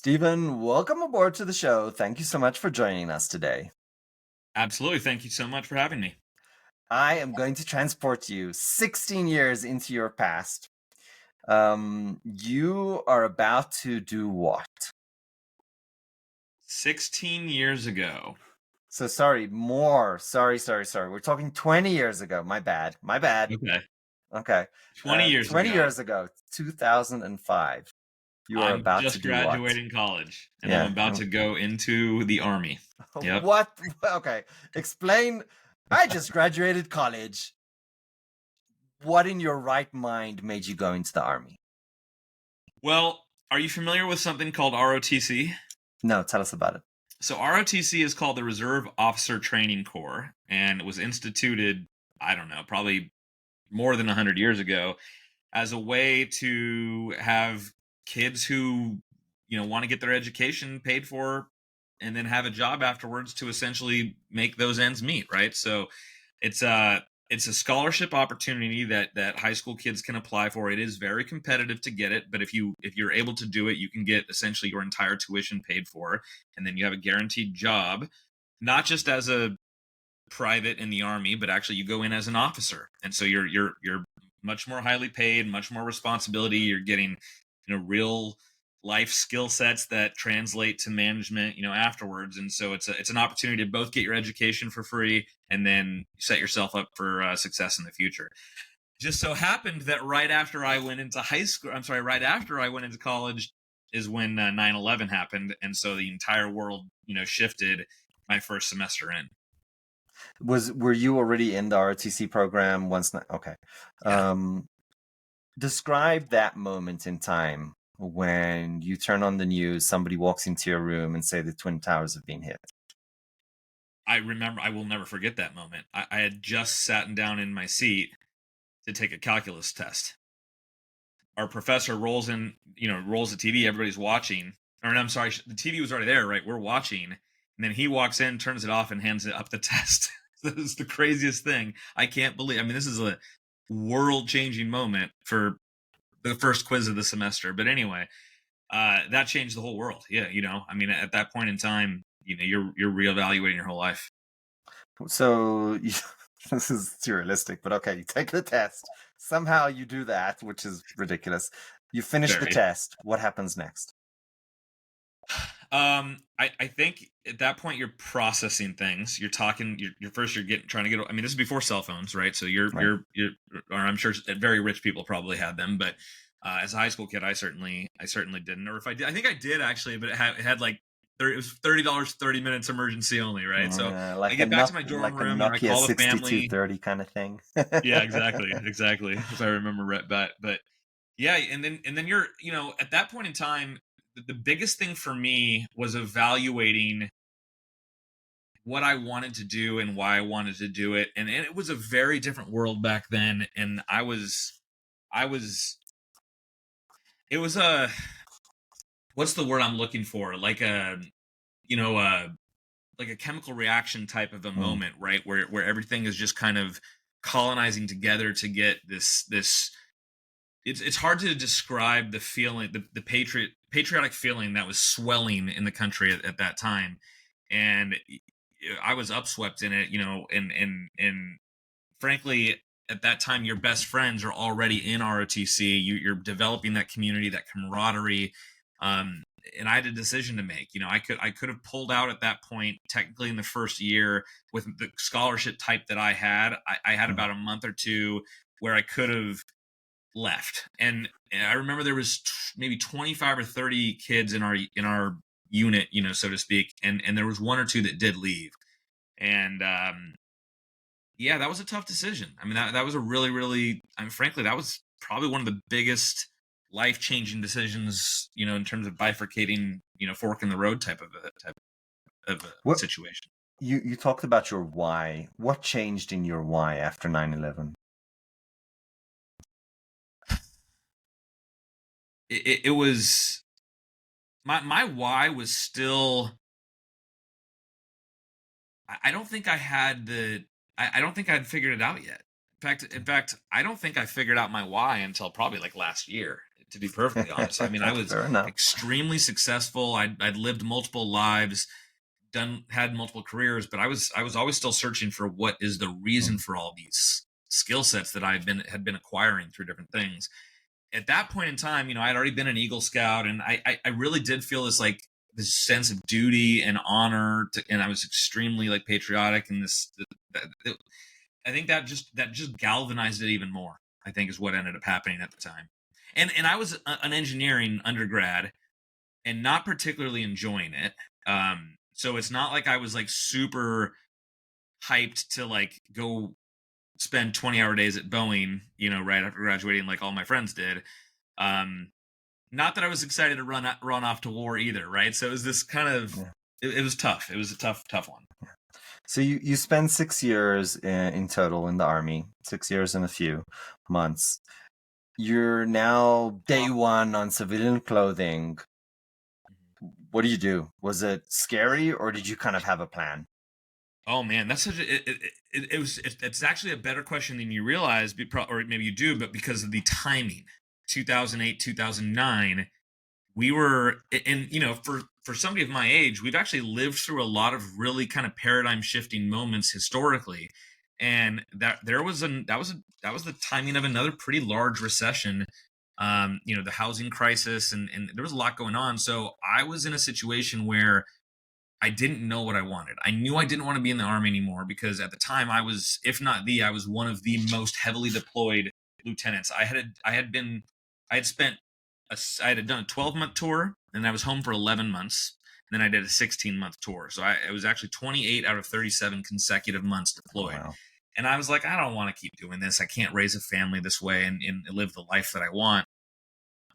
Stephen, welcome aboard to the show. Thank you so much for joining us today. Absolutely. Thank you so much for having me. I am going to transport you 16 years into your past. You are about to do what? 16 years ago. So sorry, more. Sorry. We're talking 20 years ago. My bad. My bad. Okay. Okay. 20 years 20 ago. years ago, 2005. You are I'm about to just do what? graduating college and I'm Yeah. about to go into the army. Yep. What? Okay. Explain. I just graduated college. What in your right mind made you go into the army? Well, are you familiar with something called ROTC? No, tell us about it. So ROTC is called the Reserve Officer Training Corps, and it was instituted, I don't know, probably more than 100 years ago as a way to have kids who want to get their education paid for and then have a job afterwards to essentially make those ends meet, right? So it's a it's a scholarship opportunity that high school kids can apply for. It is very competitive to get it, but if you're able to do it, you can get essentially your entire tuition paid for, and then you have a guaranteed job, not just as a private in the army, but actually you go in as an officer, and so you're much more highly paid, much more responsibility. You're getting real life skill sets that translate to management afterwards, and so it's an opportunity to both get your education for free and then set yourself up for success in the future. Just so happened that right after I went into high school, I'm sorry, right after I went into college is when 9/11 happened, and so the entire world shifted my first semester in. Were you already in the ROTC program once? Okay. Yeah. Um, Describe that moment in time when you turn on the news, somebody walks into your room and say the Twin Towers have been hit. I remember, I will never forget that moment. I had just sat down in my seat to take a calculus test. Our professor rolls in, rolls the TV, everybody's watching. Or, I'm sorry, the TV was already there, right? We're watching. And then he walks in, turns it off, and hands it up the test. This is the craziest thing. I can't believe, I mean, this is a world changing moment for the first quiz of the semester. But anyway, that changed the whole world. Yeah, I mean, at that point in time, you're reevaluating your whole life. So this is surrealistic, but okay, you take the test. Somehow you do that, which is ridiculous. You finish the Very. test. What happens next? I think at that point you're processing things. You're talking. You're first. You're getting trying to get. I mean, this is before cell phones, right? So Right. or I'm sure very rich people probably had them, but as a high school kid, I certainly didn't. Or if I did, I think I did actually, but it had like it was $30, 30 minutes emergency only, right? So I get back to my dorm Like a room. I Nokia call the family. 6230 kind of thing. Yeah, exactly. If I remember right back, but yeah, and then you're at that point in time, the biggest thing for me was evaluating what I wanted to do and why I wanted to do it, and it was a very different world back then, and I was it was a what's the word I'm looking for, like a you know like a chemical reaction type of a Mm, moment, right, where everything is just kind of colonizing together to get this. It's hard to describe the feeling, the patriotic feeling that was swelling in the country at that time, and I was upswept in it, and frankly, at that time, your best friends are already in ROTC. You're developing that community, that camaraderie, um, and I had a decision to make. I could have pulled out at that point, technically in the first year with the scholarship type that I had. I had mm. about a month or two where I could have left, and I remember there was maybe 25 or 30 kids in our unit, so to speak, and there was one or two that did leave, and yeah, that was a tough decision. I mean, that was a really, really, I mean, frankly, that was probably one of the biggest life changing decisions, in terms of bifurcating, fork in the road type of a What situation. you talked about your why. What changed in your why after 9/11? It was my why was still. I don't think I had the. I don't think I'd figured it out yet. In fact, I don't think I figured out my why until probably like last year. to be perfectly honest. I mean, I was Fair enough. extremely successful. I'd lived multiple lives, had multiple careers, but I was always still searching for what is the reason Mm. for all these skill sets that had been acquiring through different things. At that point in time, I'd already been an Eagle Scout, and I really did feel this sense of duty and honor and I was extremely like patriotic, and I think that just galvanized it even more, I think, is what ended up happening at the time. And I was an engineering undergrad and not particularly enjoying it. So it's not like I was like super hyped to like go spend 20-hour days at Boeing, right after graduating, like all my friends did. Um, Not that I was excited to run off to war either, right? So it was this kind of, Yeah. it was tough. It was a tough one. So you spend 6 years in total in the Army, 6 years and a few months. You're now day one on civilian clothing. What do you do? Was it scary, or did you kind of have a plan? Oh man, that's such a, it's actually a better question than you realize, or maybe you do, but because of the timing, 2008, 2009, we were, and for somebody of my age, we've actually lived through a lot of really kind of paradigm shifting moments historically, and that was the timing of another pretty large recession. The housing crisis, and there was a lot going on. So I was in a situation where I didn't know what I wanted. I knew I didn't want to be in the Army anymore because at the time I was, if not I was one of the most heavily deployed lieutenants. I had done a 12-month tour, and I was home for 11 months. And then I did a 16-month tour. So it was actually 28 out of 37 consecutive months deployed. Wow. And I was like, I don't want to keep doing this. I can't raise a family this way and live the life that I want.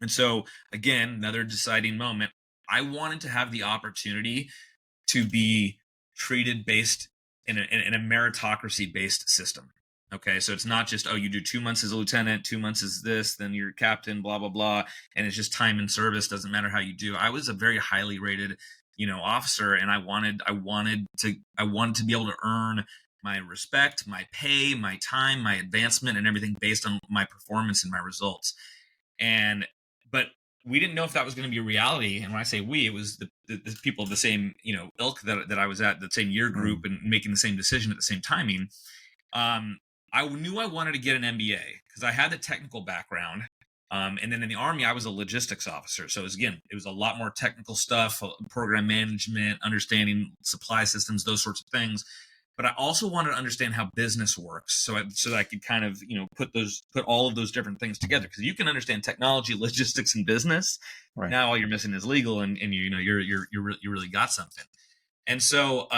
And so, again, another deciding moment. I wanted to have the opportunity to be treated based in a meritocracy based system. Okay, so it's not just, oh, you do 2 months as a lieutenant, 2 months as this, then you're captain, blah blah blah, and it's just time in service, doesn't matter how you do. I was a very highly rated officer, and I wanted to be able to earn my respect, my pay, my time, my advancement, and everything based on my performance and my results. But we didn't know if that was going to be a reality. And when I say we, it was the people of the same ilk that I was at, the same year group, and making the same decision at the same timing. I knew I wanted to get an MBA because I had the technical background. And then in the Army, I was a logistics officer. So it was a lot more technical stuff, program management, understanding supply systems, those sorts of things. But I also wanted to understand how business works, so that I could kind of put all of those different things together. Because you can understand technology, logistics, and business. Right. Now all you're missing is legal, and you really got something. And so,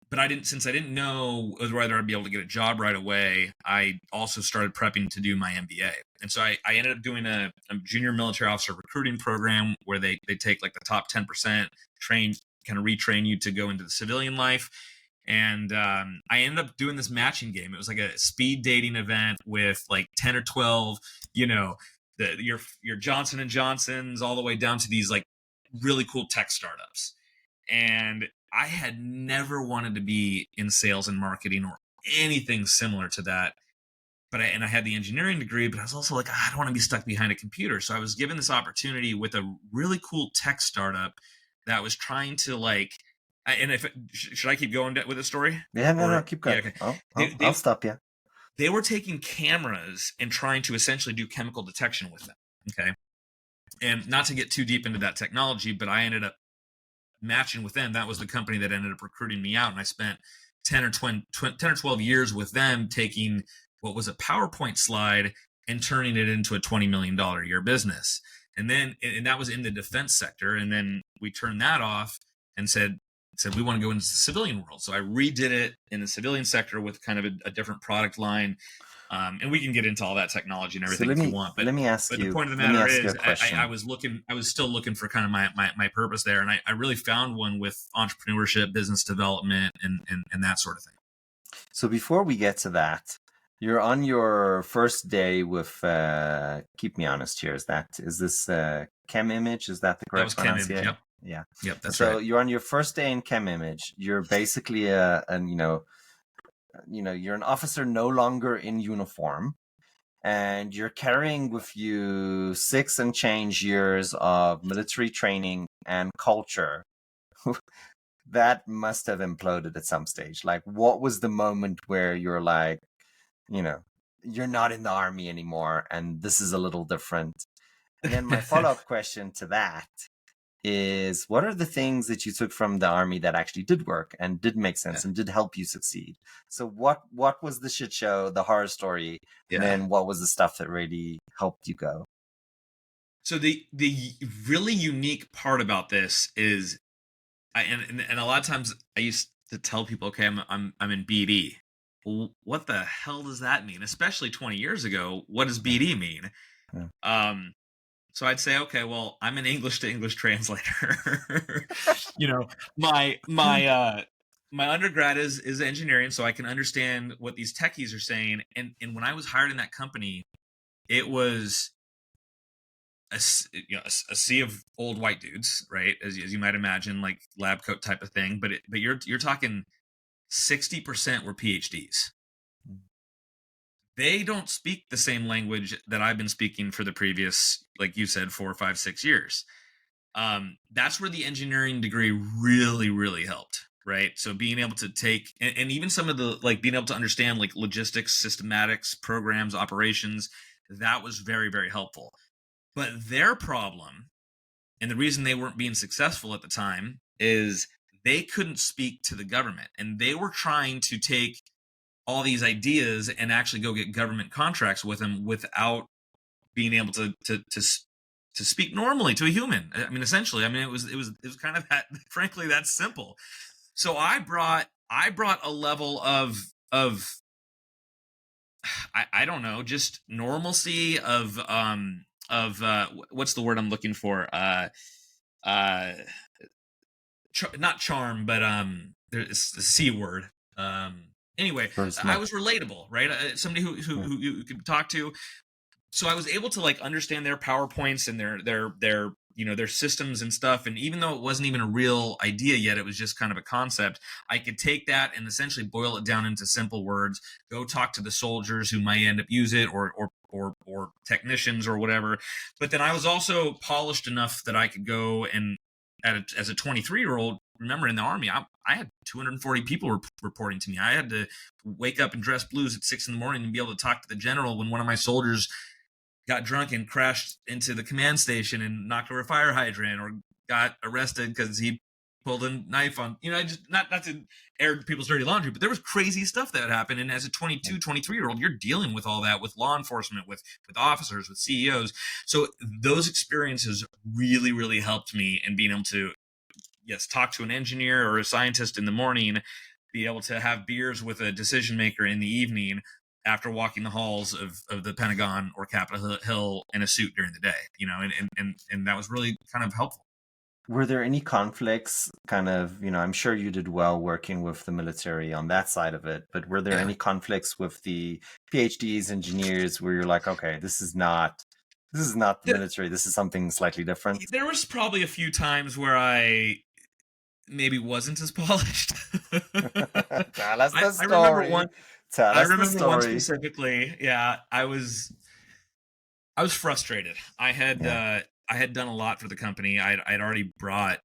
but since I didn't know whether I'd be able to get a job right away, I also started prepping to do my MBA. And so I ended up doing a junior military officer recruiting program where they take like the top 10%, kind of retrain you to go into the civilian life. And I ended up doing this matching game. It was like a speed dating event with like 10 or 12, your Johnson and Johnsons, all the way down to these like really cool tech startups. And I had never wanted to be in sales and marketing or anything similar to that. But I had the engineering degree, but I was also like, I don't want to be stuck behind a computer. So I was given this opportunity with a really cool tech startup that was trying to should I keep going with the story? Yeah, no, keep going. Yeah, okay. I'll stop you. They were taking cameras and trying to essentially do chemical detection with them. Okay. And not to get too deep into that technology, but I ended up matching with them. That was the company that ended up recruiting me out. And I spent 10 or 12 years with them taking what was a PowerPoint slide and turning it into a $20 million a year business. And that was in the defense sector. And then we turned that off and said, we want to go into the civilian world. So I redid it in the civilian sector with kind of a different product line. And we can get into all that technology and everything if you want. But let me ask you. The point of the matter is, I was still looking for kind of my purpose there. And I really found one with entrepreneurship, business development, and that sort of thing. So before we get to that, you're on your first day with, keep me honest here, is this Chem Image? Is that the correct pronunciation? Chem Image, Yeah. Yep, that's so right. So you're on your first day in Chem Image. You're basically you're an officer no longer in uniform. and you're carrying with you 6 and change years of military training and culture. That must have imploded at some stage. Like, what was the moment where you're like, you know, you're not in the army anymore and this is a little different? And then my follow-up question to that is, what are the things that you took from the army that actually did work and did make sense and did help you succeed? So what was the shit show, the horror story, and Yeah. then what was the stuff that really helped you go? So the really unique part about this is, and a lot of times I used to tell people, okay, I'm in BD. Well, what the hell does that mean? Especially 20 years ago, what does BD mean? Yeah. So I'd say, okay, well, I'm an English to English translator. You know, my undergrad is engineering, so I can understand what these techies are saying. And when I was hired in that company, it was a sea of old white dudes, right? As you might imagine, like lab coat type of thing. But you're talking 60% were PhDs. They don't speak the same language that I've been speaking for the previous, like you said, 4, 5, 6 years. That's where the engineering degree really, really helped, right? So being able to take, and even some of the, like being able to understand like logistics, systematics, programs, operations, that was very, very helpful. But their problem, and the reason they weren't being successful at the time, is they couldn't speak to the government, and they were trying to take all these ideas and actually go get government contracts with them without being able to speak normally to a human. I mean, essentially, I mean, it was kind of that, frankly, that's simple. So I brought a level of I don't know, just normalcy of what's the word I'm looking for? Not charm, but there's the C word. Anyway, I was relatable, right? Somebody who you could talk to. So I was able to like understand their PowerPoints and their their systems and stuff. And even though it wasn't even a real idea yet, it was just kind of a concept. I could take that and essentially boil it down into simple words. Go talk to the soldiers who might end up use it, or technicians or whatever. But then I was also polished enough that I could go and as a 23-year-old, remember in the army, I had 240 people reporting to me. I had to wake up and dress blues at 6 a.m. and be able to talk to the general when one of my soldiers got drunk and crashed into the command station and knocked over a fire hydrant, or got arrested because he pulled a knife on, just not to air people's dirty laundry, but there was crazy stuff that happened. And as a 22, 23-year-old, you're dealing with all that with law enforcement, with officers, with CEOs. So those experiences really, really helped me in being able to, yes, talk to an engineer or a scientist in the morning, be able to have beers with a decision maker in the evening after walking the halls of the Pentagon or Capitol Hill in a suit during the day, and that was really kind of helpful. Were there any conflicts, kind of, I'm sure you did well working with the military on that side of it, but were there any conflicts with the PhDs, engineers, where you're like, okay, this is not the military, this is something slightly different? There was probably a few times where I maybe wasn't as polished. Tell us the story. I remember one specifically. Yeah, I was frustrated. I had done a lot for the company. I'd already brought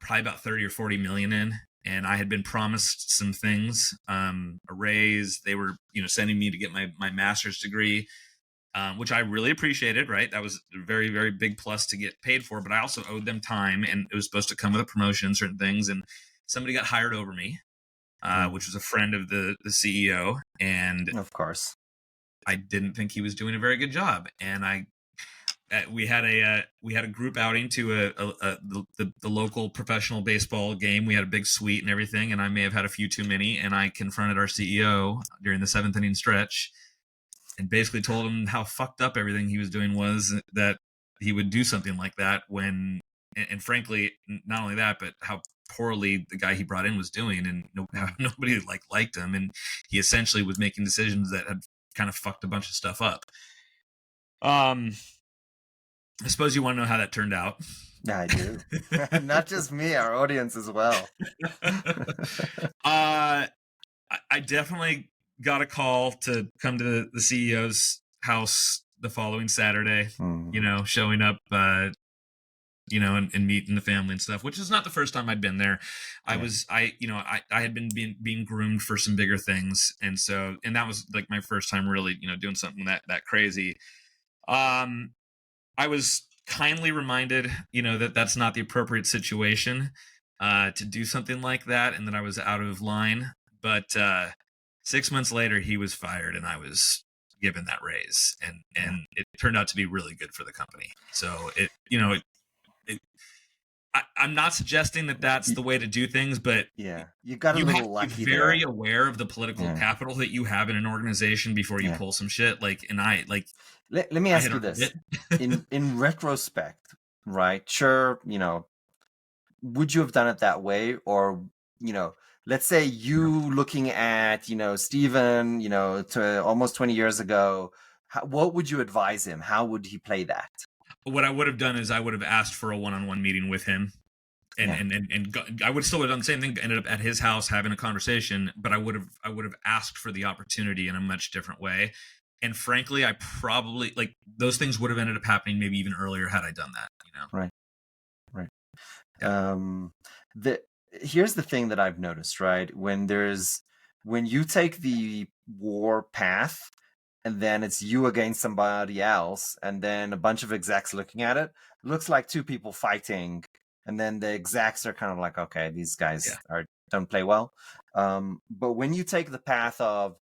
probably about 30 or 40 million in, and I had been promised some things, a raise. They were, sending me to get my master's degree, which I really appreciated, right? That was a very, very big plus to get paid for, but I also owed them time, and it was supposed to come with a promotion, certain things, and somebody got hired over me, which was a friend of the CEO, and of course, I didn't think he was doing a very good job, and we had a group outing to the local professional baseball game. We had a big suite and everything, and I may have had a few too many, and I confronted our CEO during the 7th inning stretch and basically told him how fucked up everything he was doing was, that he would do something like that when, and frankly, not only that, but how poorly the guy he brought in was doing, and nobody liked him, and he essentially was making decisions that had kind of fucked a bunch of stuff up. I suppose you want to know how that turned out. Yeah, I do. Not just me, our audience as well. I definitely got a call to come to the CEO's house the following Saturday, showing up, and meeting the family and stuff, which is not the first time I'd been there. I had been being groomed for some bigger things. And that was like my first time really, doing something that crazy. I was kindly reminded, that that's not the appropriate situation to do something like that, and that I was out of line. But 6 months later, he was fired, and I was given that raise, and it turned out to be really good for the company. So I'm not suggesting that that's the way to do things, but you got a you little have to lucky be very there. aware of the political capital that you have in an organization before you pull some shit. Let me ask you this. in retrospect, right? Sure, would you have done it that way? Or, let's say you looking at, Stephen, to almost 20 years ago, what would you advise him? How would he play that? What I would have done is I would have asked for a one-on-one meeting with him. And I would still have done the same thing. Ended up at his house having a conversation, but I would have asked for the opportunity in a much different way. And frankly, I probably those things would have ended up happening maybe even earlier had I done that. Right. Here's the thing that I've noticed, right? When you take the war path, and then it's you against somebody else, and then a bunch of execs looking at it, looks like two people fighting. And then the execs are kind of like, okay, these guys don't play well. But when you take the path of,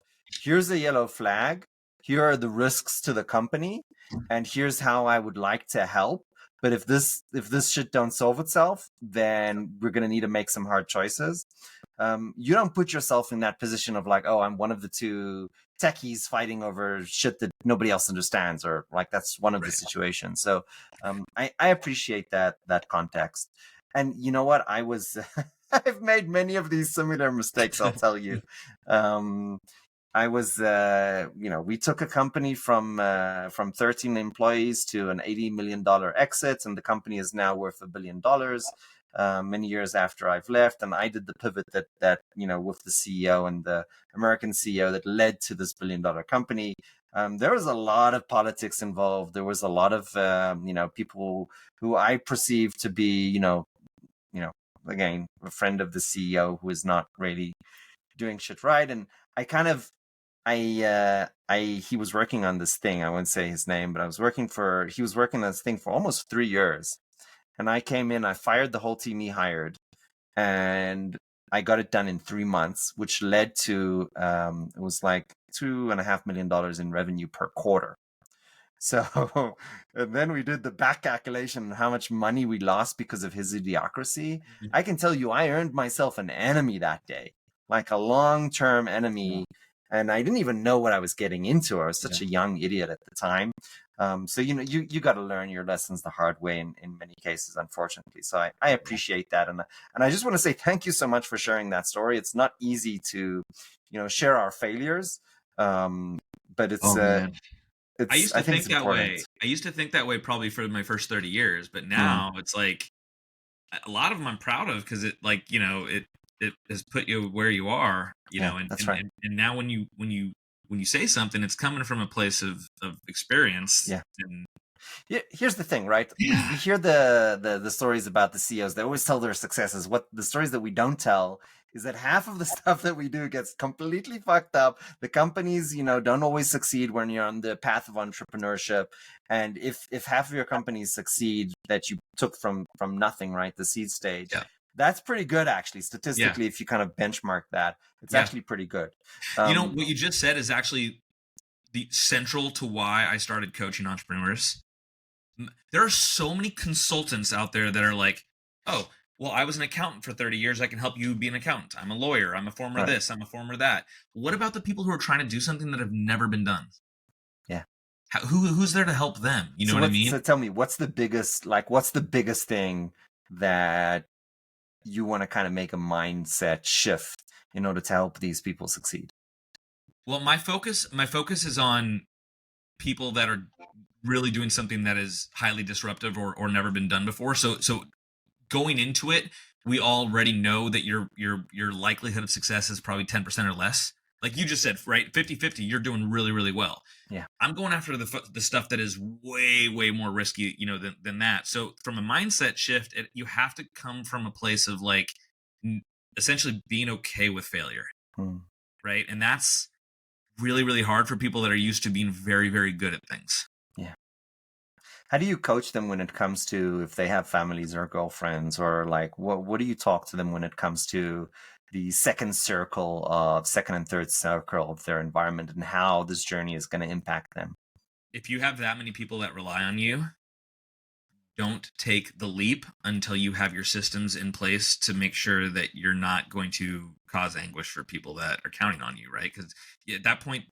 here's a yellow flag, here are the risks to the company, and here's how I would like to help. But if this shit don't solve itself, then we're gonna need to make some hard choices. You don't put yourself in that position of like, oh, I'm one of the two techies fighting over shit that nobody else understands, or like that's one of the situations. So I appreciate that context. And you know what? I've made many of these similar mistakes, I'll tell you. I was, we took a company from 13 employees to an $80 million exit, and the company is now worth $1 billion. Many years after I've left, and I did the pivot that with the CEO and the American CEO that led to this $1 billion company. There was a lot of politics involved. There was a lot of people who I perceived to be again a friend of the CEO who is not really doing shit right. And I kind of he was working on this thing. I won't say his name, but he was working on this thing for almost 3 years. And I came in, I fired the whole team he hired, and I got it done in 3 months, which led to, it was like $2.5 million in revenue per quarter. So, and then we did the back calculation on how much money we lost because of his idiocracy. I can tell you, I earned myself an enemy that day, like a long-term enemy. And I didn't even know what I was getting into. I was such a young idiot at the time. So, you got to learn your lessons the hard way in many cases, unfortunately. So I appreciate that. And I just want to say thank you so much for sharing that story. It's not easy to, share our failures. But it's, I used to think that important. way. I used to think that way probably for my first 30 years, but now it's like a lot of them I'm proud of because it it has put you where you are, and that's right. And now when you say something, it's coming from a place of experience. Here's the thing, right? We hear the stories about the CEOs. They always tell their successes. What the stories that we don't tell is that half of the stuff that we do gets completely fucked up. The companies, don't always succeed when you're on the path of entrepreneurship. And if half of your companies succeed that you took from nothing, right, the seed stage, that's pretty good, actually, statistically. If you kind of benchmark that, it's actually pretty good. What you just said is actually the central to why I started coaching entrepreneurs. There are so many consultants out there that are like, oh, well, I was an accountant for 30 years. I can help you be an accountant. I'm a lawyer. I'm a former this. I'm a former that. What about the people who are trying to do something that have never been done? Yeah. Who's there to help them? You know what I mean? So tell me, what's the biggest thing that you want to kind of make a mindset shift in order to help these people succeed? Well, my focus is on people that are really doing something that is highly disruptive or never been done before. So going into it, we already know that your likelihood of success is probably 10% or less. like you just said, right? 50-50, you're doing really, really well. Yeah. I'm going after the stuff that is way, way more risky, than that. So from a mindset shift, you have to come from a place of like essentially being okay with failure, Hmm. right? And that's really, really hard for people that are used to being very, very good at things. Yeah. How do you coach them when it comes to if they have families or girlfriends, or like what do you talk to them when it comes to the second and third circle of their environment and how this journey is going to impact them? If you have that many people that rely on you, don't take the leap until you have your systems in place to make sure that you're not going to cause anguish for people that are counting on you, right? Because at that point,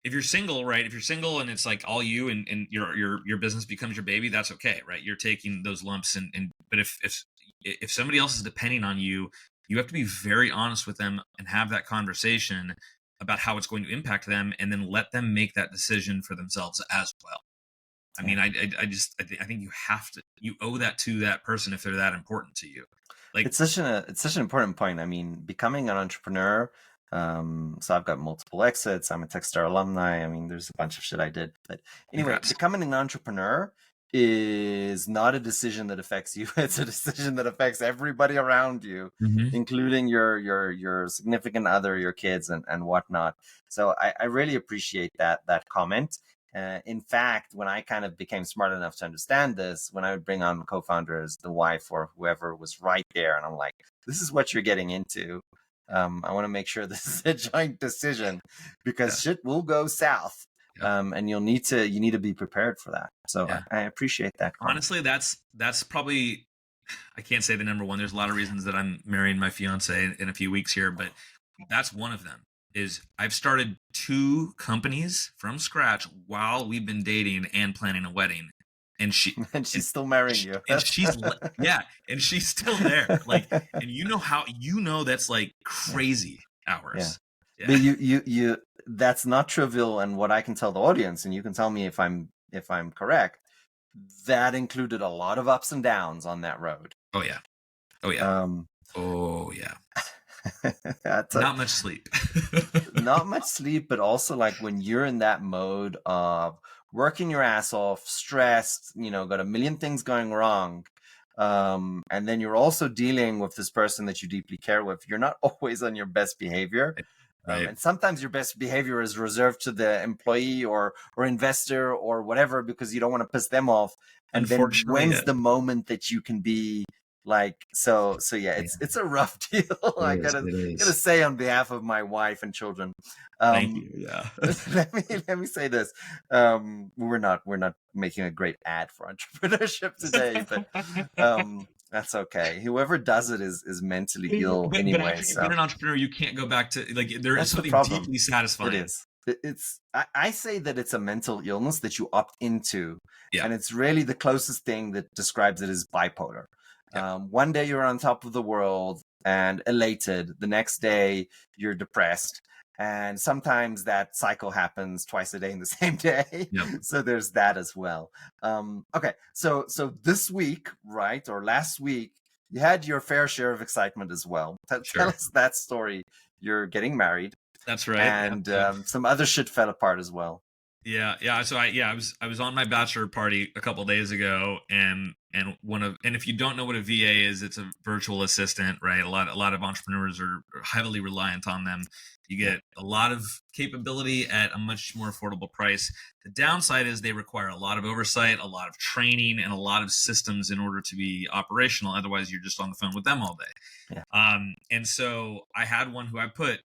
if you're single, right? If you're single and it's like all you and your business becomes your baby, that's okay, right? You're taking those lumps and but if somebody else is depending on you, you have to be very honest with them and have that conversation about how it's going to impact them, and then let them make that decision for themselves as well. I Yeah. mean, I think you owe that to that person if they're that important to you. Like, It's such an important point. I mean, becoming an entrepreneur. So I've got multiple exits. I'm a Techstar alumni. I mean, there's a bunch of shit I did. But anyway, congrats. becoming an entrepreneur is not a decision that affects you. It's a decision that affects everybody around you, Mm-hmm. including your significant other, your kids, and whatnot. So I really appreciate that comment. In fact, when I kind of became smart enough to understand this, when I would bring on co-founders, the wife or whoever was right there, and I'm like, this is what you're getting into. I want to make sure this is a joint decision because Yeah. shit will go south. Yep. And you need to be prepared for that. So Yeah. I appreciate that comment. Honestly, that's probably, I can't say the number one. There's a lot of reasons that I'm marrying my fiance in a few weeks here, but that's one of them. Is I've started 2 companies from scratch while we've been dating and planning a wedding, and And she's still marrying you. yeah, and she's still there. Like, and that's like crazy Yeah. hours. But Yeah. you that's not trivial, and what I can tell the audience, and you can tell me if I'm correct, that included a lot of ups and downs on that road. Oh yeah. Oh yeah. Um Oh yeah. that's Not much sleep. not much sleep, but also like when you're in that mode of working your ass off, stressed, got a million things going wrong. And then you're also dealing with this person that you deeply care with. You're not always on your best behavior. Right. And sometimes your best behavior is reserved to the employee or investor or whatever, because you don't want to piss them off. And then Unfortunately, when's yeah. the moment that you can be like, so yeah, it's a rough deal. I It gotta is. say on behalf of my wife and children. Thank you. Yeah. Let me say this. We're not making a great ad for entrepreneurship today, but that's okay. Whoever does it is mentally ill But anyway. after you've So been an entrepreneur, you can't go back to, like, there is that's the something problem. deeply It satisfying. is. I say that it's a mental illness that you opt into, Yeah. and it's really the closest thing that describes it as bipolar. Yeah. One day you're on top of the world and elated. The next day you're depressed. And sometimes that cycle happens twice a day in the same day. Yep. So there's that as well. Okay. So this week, right, or last week, you had your fair share of excitement as well. Tell Sure. us that story. You're getting married, That's right. and Yep. some other shit fell apart as well. Yeah. So I was on my bachelor party a couple days ago, and if you don't know what a VA is, it's a virtual assistant, right? A lot of entrepreneurs are heavily reliant on them. You get a lot of capability at a much more affordable price. The downside is they require a lot of oversight, a lot of training, and a lot of systems in order to be operational. Otherwise, you're just on the phone with them all day. Yeah. And so I had one who I put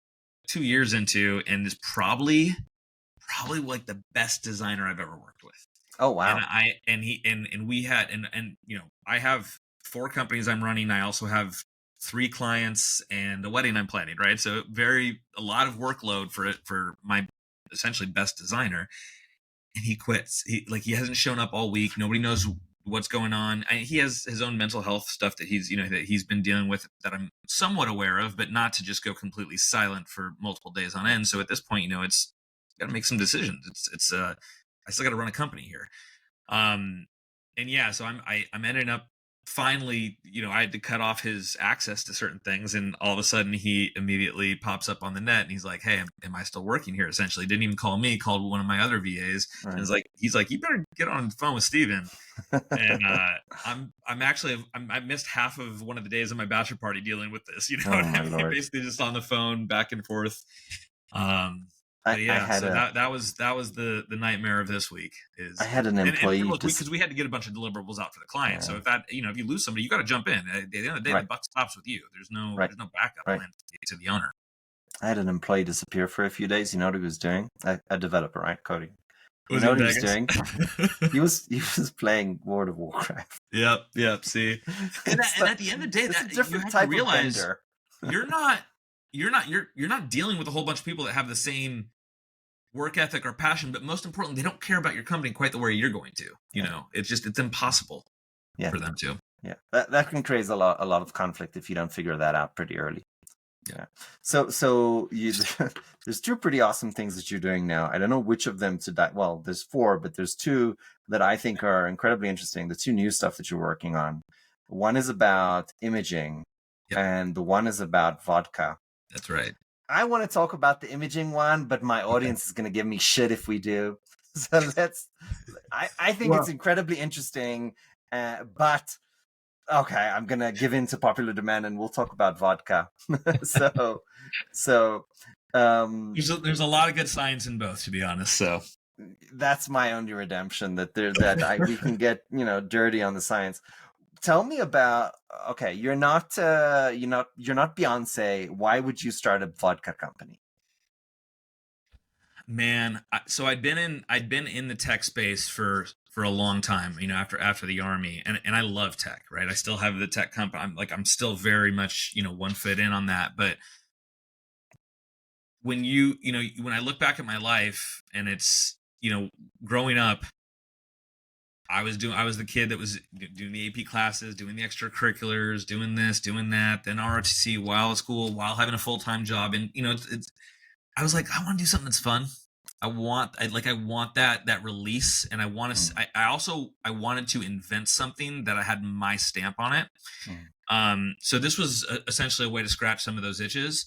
2 years into, and is probably like the best designer I've ever worked with. Oh wow. And we had I have 4 companies I'm running. I also have 3 clients and a wedding I'm planning, right? So a lot of workload for my essentially best designer. And he quits. He hasn't shown up all week. Nobody knows what's going on. He has his own mental health stuff that he's been dealing with, that I'm somewhat aware of, but not to just go completely silent for multiple days on end. So at this point, it's got to make some decisions. I still got to run a company here. And yeah, so I'm ending up finally, I had to cut off his access to certain things, and all of a sudden he immediately pops up on the net and he's like, "Hey, am I still working here?" Essentially, didn't even call me, called one of my other VAs, and Right. he's like, "You better get on the phone with Steven." And I missed half of one of the days of my bachelor party dealing with this. You know Oh what my I mean? Lord. Basically, just on the phone, back and forth. I But yeah, had so a that was the nightmare of this week I is, had an and employee look, because we had to get a bunch of deliverables out for the client. So yeah, if you lose somebody, you got to jump in. At the end of the day, the right, buck stops with you. There's no right, there's no backup right. plan to the owner. I had an employee disappear for a few days. You know what he was doing? A developer, right? Coding. You Was know he in what he was Vegas? doing? He was playing World of Warcraft. Yep. See, and It's and like, at the end of the day, it's a that you different have to type of realize bender. you're not you're not dealing with a whole bunch of people that have the same work ethic or passion, but most importantly, they don't care about your company quite the way you're going to. Yeah, It's impossible yeah, for them to. yeah. That can create a lot of conflict if you don't figure that out pretty early. Yeah. Yeah. So there's two pretty awesome things that you're doing now. I don't know which of them to die. Well, there's four, but there's two that I think are incredibly interesting. The two new stuff that you're working on. One is about imaging, Yep, and the one is about vodka. that's right. I want to talk about the imaging one, but my Okay. audience is going to give me shit if we do. So I think it's Well, incredibly interesting, but okay, I'm gonna give in to popular demand, and we'll talk about vodka. so, so, um, there's a lot of good science in both, to be honest. So that's my only redemption. We can get dirty on the science. Tell me about. Okay, you're not Beyonce. Why would you start a vodka company? man, so I'd been in the tech space for a long time. After the army, and I love tech. Right, I still have the tech company. I'm still very much one foot in on that. But when I look back at my life, and it's growing up, I was the kid that was doing the AP classes, doing the extracurriculars, doing this, doing that, then ROTC while at school, while having a full-time job. And I was like, I want to do something that's fun. I want that release, and I want to. Mm, I wanted to invent something that I had my stamp on it. mm, So this was essentially a way to scratch some of those itches.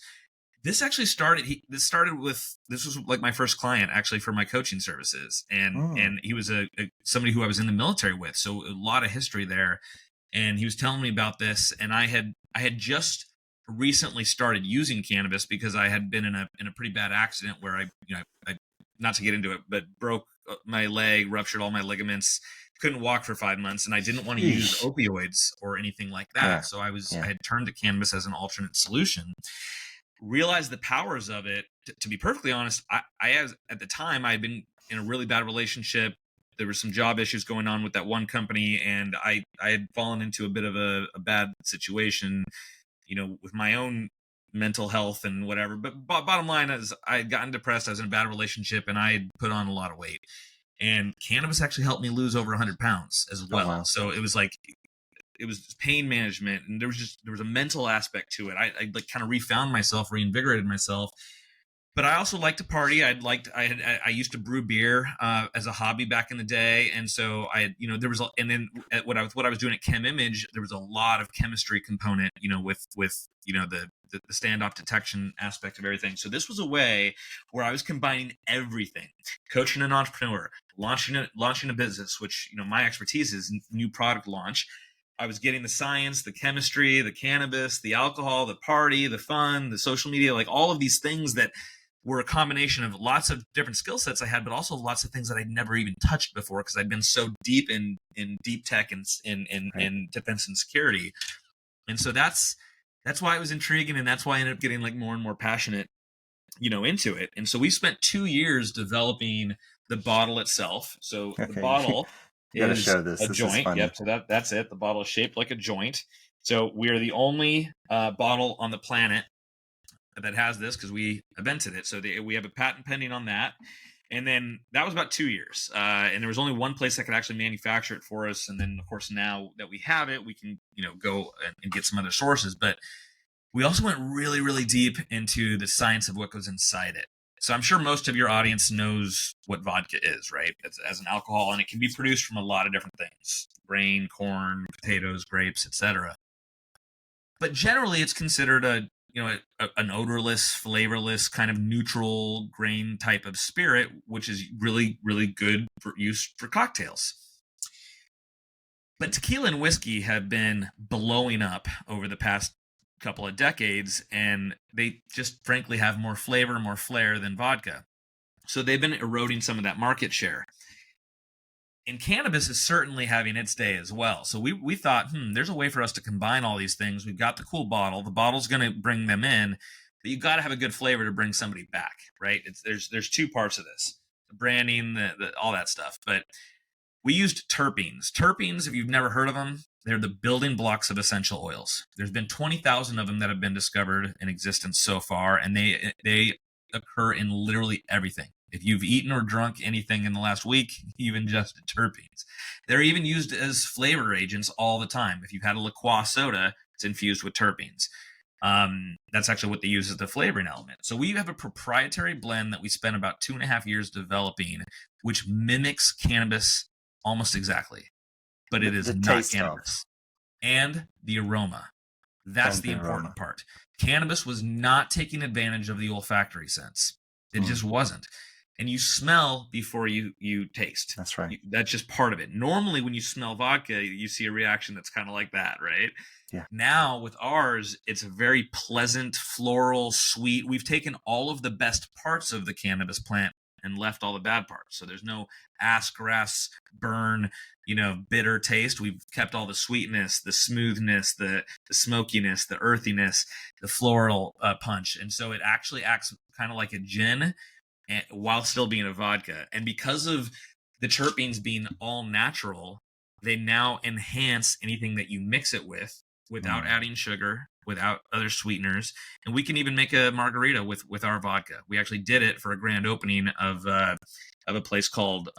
This actually started. This was like my first client actually for my coaching services, and mm, he was somebody who I was in the military with, so a lot of history there. And he was telling me about this, and I had just recently started using cannabis because I had been in a pretty bad accident where I not to get into it, but broke my leg, ruptured all my ligaments, couldn't walk for 5 months, and I didn't want to use Yeesh. opioids or anything like Yeah, that. So I yeah. had turned to cannabis as an alternate solution. Realized the powers of it. To be perfectly honest, at the time I had been in a really bad relationship. There were some job issues going on with that one company, and I had fallen into a bit of a bad situation, with my own mental health and whatever. But bottom line is, I had gotten depressed. I was in a bad relationship, and I had put on a lot of weight. And cannabis actually helped me lose over 100 pounds as Oh well. wow. So it was pain management, and there was a mental aspect to it. I like kind of refound myself, reinvigorated myself. But I also like to party. I used to brew beer as a hobby back in the day, and so there was and then at what I was doing at Chem Image, there was a lot of chemistry component, with the standoff detection aspect of everything. So this was a way where I was combining everything: coaching an entrepreneur, launching a business, which my expertise is new product launch. I was getting the science, the chemistry, the cannabis, the alcohol, the party, the fun, the social media, like all of these things that were a combination of lots of different skill sets I had, but also lots of things that I'd never even touched before because I'd been so deep in deep tech and Right. in defense and security. And so that's why it was intriguing, and that's why I ended up getting like more and more passionate, into it. And so we spent 2 years developing the bottle itself. So the Okay. bottle You got to is show this. a This is joint. funny. Yep. So that's it. The bottle is shaped like a joint. So we are the only bottle on the planet that has this because we invented it. So we have a patent pending on that. And then that was about 2 years. And there was only one place that could actually manufacture it for us. And then, of course, now that we have it, we can, go and get some other sources. But we also went really, really deep into the science of what goes inside it. So I'm sure most of your audience knows what vodka is, right? It's as an alcohol, and it can be produced from a lot of different things: grain, corn, potatoes, grapes, etc. But generally, it's considered an odorless, flavorless, kind of neutral grain type of spirit, which is really, really good for use for cocktails. But tequila and whiskey have been blowing up over the past couple of decades, and they just frankly have more flavor, more flair than vodka. So they've been eroding some of that market share. And cannabis is certainly having its day as well. So we thought, there's a way for us to combine all these things. We've got the cool bottle. The bottle's going to bring them in, but you've got to have a good flavor to bring somebody back, right? There's two parts of this: the branding, all that stuff. But we used terpenes. Terpenes, if you've never heard of them, they're the building blocks of essential oils. There's been 20,000 of them that have been discovered in existence so far, and they occur in literally everything. If you've eaten or drunk anything in the last week, you've ingested terpenes. They're even used as flavor agents all the time. If you've had a LaCroix soda, it's infused with terpenes. That's actually what they use as the flavoring element. So we have a proprietary blend that we spent about 2.5 years developing, which mimics cannabis almost exactly, but it is The not taste cannabis. And the aroma. That's the important part. Cannabis was not taking advantage of the olfactory sense. It just wasn't. And you smell before you taste. That's right. That's just part of it. Normally, when you smell vodka, you see a reaction that's kind of like that, right? Yeah. Now, with ours, it's a very pleasant, floral, sweet. We've taken all of the best parts of the cannabis plant and left all the bad parts. So there's no ass grass burn, bitter taste. We've kept all the sweetness, the smoothness, the smokiness, the earthiness, the floral punch. And so it actually acts kind of like a gin while still being a vodka. And because of the terpenes being all natural, they now enhance anything that you mix it with without adding sugar, without other sweeteners. And we can even make a margarita with our vodka. We actually did it for a grand opening of a place called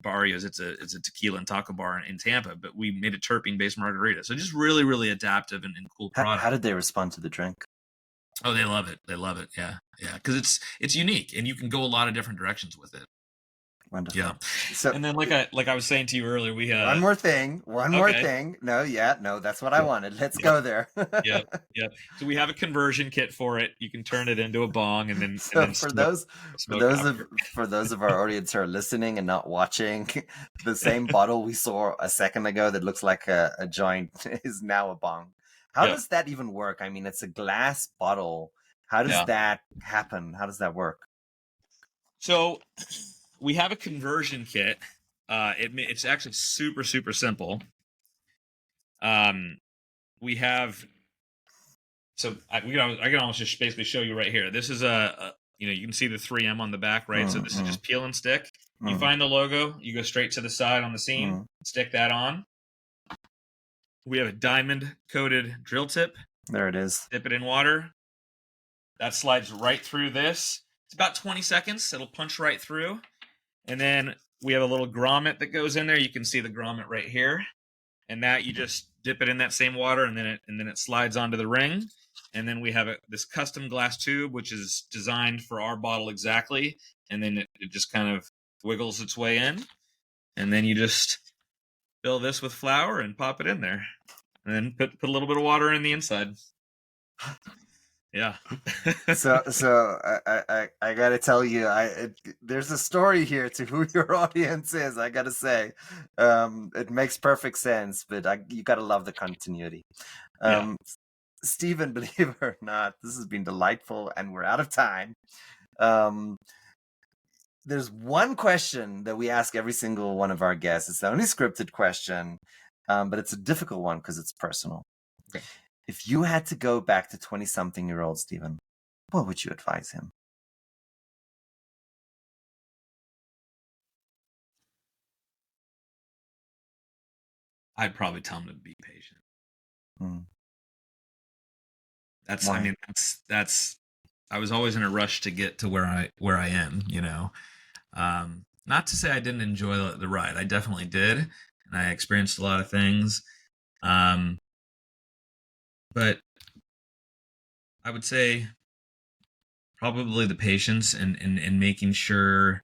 Barrios. It's a tequila and taco bar in Tampa, but we made a terpene-based margarita. So just really, really adaptive and cool product. How did they respond to the drink? Oh, they love it. They love it. Yeah. Because it's unique, and you can go a lot of different directions with it. Wonderful. Yeah. So, and then, like I was saying to you earlier, we had one more thing. No, that's what I wanted. Let's go there. Yeah. So we have a conversion kit for it. You can turn it into a bong, and then for those of our audience who are listening and not watching, the same bottle we saw a second ago that looks like a joint is now a bong. How does that even work? I mean, it's a glass bottle. How does that happen? How does that work? So we have a conversion kit. It's actually super, super simple. We have. So I can almost just basically show you right here. This is you can see the 3M on the back, right? So this is just peel and stick. You find the logo, you go straight to the side on the seam, stick that on. We have a diamond coated drill tip. There it is. Dip it in water. That slides right through this. It's about 20 seconds. It'll punch right through. And then we have a little grommet that goes in there. You can see the grommet right here. And that you just dip it in that same water, and then it slides onto the ring. And then we have this custom glass tube, which is designed for our bottle exactly. And then it just kind of wiggles its way in. And then you just fill this with flour and pop it in there. And then put a little bit of water in the inside. Yeah. so I gotta tell you, there's a story here to who your audience is. I gotta say, it makes perfect sense, but you gotta love the continuity. Stephen, believe it or not, this has been delightful, and we're out of time. There's one question that we ask every single one of our guests. It's the only scripted question, but it's a difficult one because it's personal. Okay. If you had to go back to 20-something-year-old Stephen, what would you advise him? I'd probably tell him to be patient. Why? That's I was always in a rush to get to where I am, Not to say I didn't enjoy the ride. I definitely did, and I experienced a lot of things. But I would say probably the patience and making sure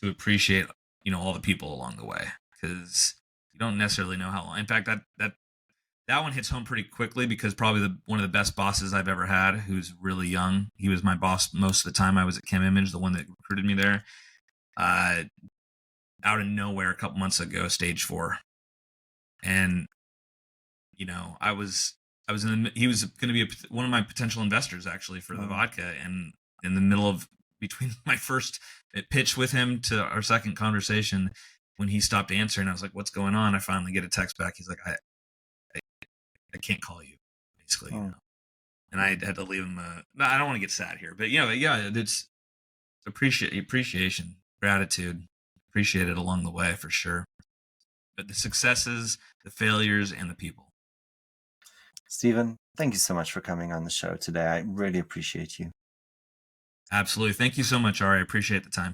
to appreciate, all the people along the way, because you don't necessarily know how long. In fact, that one hits home pretty quickly, because probably one of the best bosses I've ever had, who's really young. He was my boss most of the time I was at Chem Image, the one that recruited me there. Out of nowhere, a couple months ago, stage 4, and he was going to be one of my potential investors, actually, for the vodka, and in the middle of between my first pitch with him to our second conversation, when he stopped answering, I was like, "What's going on?" I finally get a text back. He's like, I can't call you, basically, and I had to leave him. No, I don't want to get sad here, but yeah, it's appreciation, gratitude, appreciate it along the way for sure. But the successes, the failures, and the people. Stephen, thank you so much for coming on the show today. I really appreciate you. Absolutely. Thank you so much, Ari. I appreciate the time.